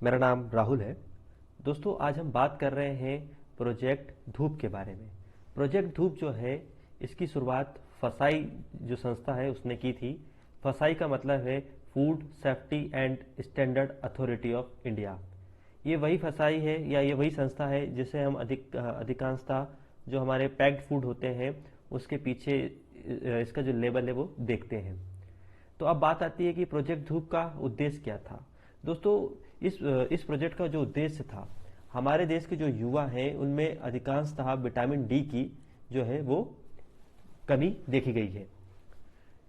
मेरा नाम राहुल है। दोस्तों, आज हम बात कर रहे हैं प्रोजेक्ट धूप के बारे में। प्रोजेक्ट धूप जो है, इसकी शुरुआत फसाई जो संस्था है उसने की थी। फसाई का मतलब है food safety and standard authority of India. ये वही फसाई है या ये वही संस्था है जिसे हम अधिकांशतः जो हमारे पैक्ड फूड होते हैं उसके पीछे इसका जो लेबल है वो देखते हैं। तो अब बात आती है कि प्रोजेक्ट धूप का उद्देश्य क्या था। दोस्तों, इस प्रोजेक्ट का जो उद्देश्य था, हमारे देश के जो युवा हैं उनमें अधिकांशतः विटामिन डी की जो है वो कमी देखी गई है।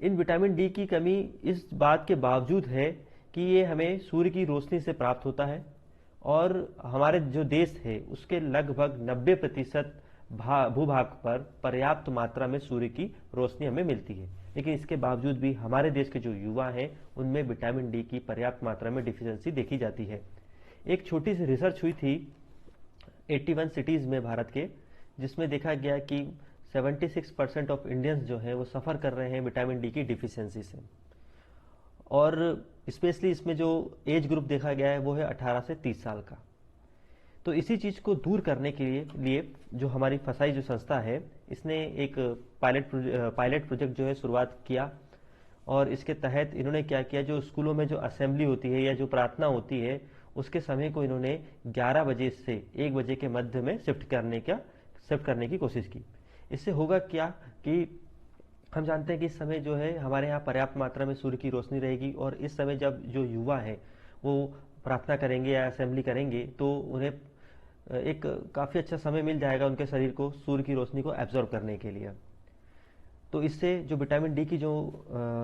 इन विटामिन डी की कमी इस बात के बावजूद है कि ये हमें सूर्य की रोशनी से प्राप्त होता है और हमारे जो देश है उसके लगभग 90% भूभाग पर पर्याप्त मात्रा में सूर्य की रोशनी हमें मिलती है। लेकिन इसके बावजूद भी हमारे देश के जो युवा हैं उनमें विटामिन डी की पर्याप्त मात्रा में डिफिशियंसी देखी जाती है। एक छोटी सी रिसर्च हुई थी 81 सिटीज़ में भारत के, जिसमें देखा गया कि 76% ऑफ इंडियंस जो हैं वो सफ़र कर रहे हैं विटामिन डी की डिफिशियंसी से। और स्पेशली इसमें जो एज ग्रुप देखा गया है वो है 18 से 30 साल का। तो इसी चीज़ को दूर करने के लिए जो हमारी फसाई जो संस्था है, इसने एक पायलट प्रोजेक्ट जो है शुरुआत किया। और इसके तहत इन्होंने क्या किया, जो स्कूलों में जो असेंबली होती है या जो प्रार्थना होती है उसके समय को इन्होंने 11 बजे से 1 बजे के मध्य में शिफ्ट करने की कोशिश की। इससे होगा क्या कि हम जानते हैं कि इस समय जो है हमारे यहाँ पर्याप्त मात्रा में सूर्य की रोशनी रहेगी और इस समय जब जो युवा है वो प्रार्थना करेंगे या असेंबली करेंगे तो उन्हें एक काफ़ी अच्छा समय मिल जाएगा उनके शरीर को सूर्य की रोशनी को एब्जॉर्ब करने के लिए। तो इससे जो विटामिन डी की जो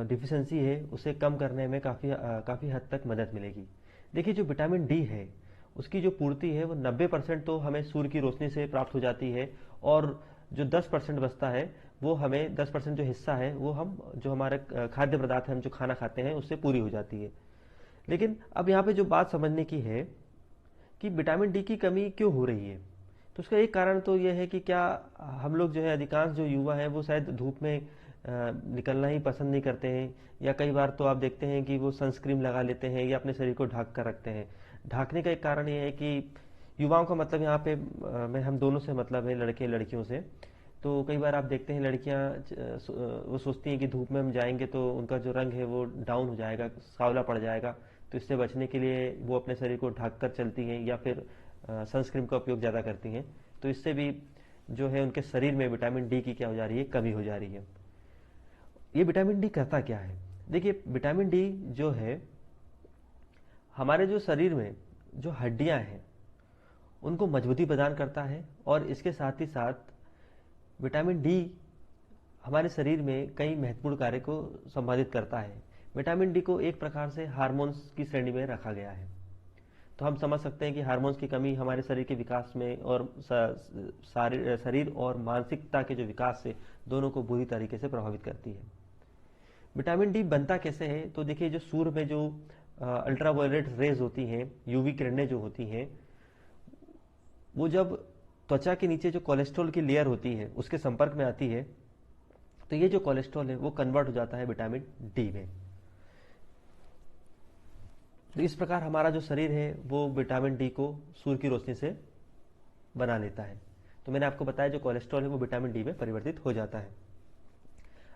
डिफिशियंसी है उसे कम करने में काफ़ी हद तक मदद मिलेगी। देखिए, जो विटामिन डी है उसकी जो पूर्ति है वो 90% तो हमें सूर्य की रोशनी से प्राप्त हो जाती है और जो 10% बचता है वो हमें 10% जो हिस्सा है वो हम जो हमारे खाद्य पदार्थ है, हम जो खाना खाते हैं उससे पूरी हो जाती है। लेकिन अब यहाँ पे जो बात समझने की है कि विटामिन डी की कमी क्यों हो रही है, तो उसका एक कारण तो यह है कि क्या हम लोग जो है अधिकांश जो युवा हैं वो शायद धूप में निकलना ही पसंद नहीं करते हैं, या कई बार तो आप देखते हैं कि वो सनस्क्रीन लगा लेते हैं या अपने शरीर को ढक कर रखते हैं। ढकने का एक कारण ये है कि युवाओं का मतलब यहाँ पे मैं हम दोनों से मतलब है, लड़के लड़कियों से। तो कई बार आप देखते हैं लड़कियाँ वो सोचती हैं कि धूप में हम जाएंगे तो उनका जो रंग है वो डाउन हो जाएगा, सांवला पड़ जाएगा। तो इससे बचने के लिए वो अपने शरीर को ढक कर चलती हैं या फिर सनस्क्रीन का उपयोग ज़्यादा करती हैं। तो इससे भी जो है उनके शरीर में विटामिन डी की क्या हो जा रही है, कमी हो जा रही है। ये विटामिन डी करता क्या है? देखिए, विटामिन डी जो है हमारे जो शरीर में जो हड्डियां हैं उनको मजबूती प्रदान करता है और इसके साथ ही साथ विटामिन डी हमारे शरीर में कई महत्वपूर्ण कार्य को संपादित करता है। विटामिन डी को एक प्रकार से हार्मोन्स की श्रेणी में रखा गया है। तो हम समझ सकते हैं कि हार्मोन्स की कमी हमारे शरीर के विकास में और शरीर और मानसिकता के जो विकास से दोनों को बुरी तरीके से प्रभावित करती है। विटामिन डी बनता कैसे है? तो देखिए, जो सूर्य में जो अल्ट्रावायलेट रेज होती हैं, यूवी किरणें जो होती हैं, वो जब त्वचा के नीचे जो कोलेस्ट्रॉल की लेयर होती है उसके संपर्क में आती है तो ये जो कोलेस्ट्रॉल है वो कन्वर्ट हो जाता है विटामिन डी में। तो इस प्रकार हमारा जो शरीर है वो विटामिन डी को सूर्य की रोशनी से बना लेता है। तो मैंने आपको बताया जो कोलेस्ट्रॉल है वो विटामिन डी में परिवर्तित हो जाता है।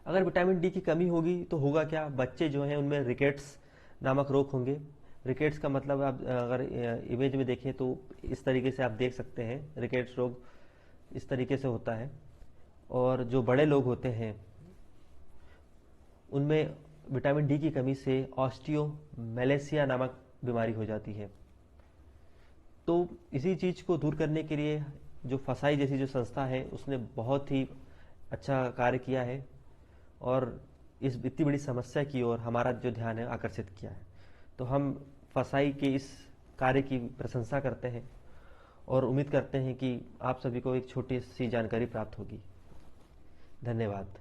अगर विटामिन डी की कमी होगी तो होगा क्या? बच्चे जो हैं उनमें रिकेट्स नामक रोग होंगे। रिकेट्स का मतलब आप अगर इमेज में देखें तो इस तरीके से आप देख सकते हैं, रिकेट्स रोग इस तरीके से होता है। और जो बड़े लोग होते हैं उनमें विटामिन डी की कमी से ऑस्टियोमेलेसिया नामक बीमारी हो जाती है। तो इसी चीज़ को दूर करने के लिए जो फसाई जैसी जो संस्था है उसने बहुत ही अच्छा कार्य किया है और इस इतनी बड़ी समस्या की ओर हमारा जो ध्यान है आकर्षित किया है। तो हम फसाई के इस कार्य की प्रशंसा करते हैं और उम्मीद करते हैं कि आप सभी को एक छोटी सी जानकारी प्राप्त होगी। धन्यवाद।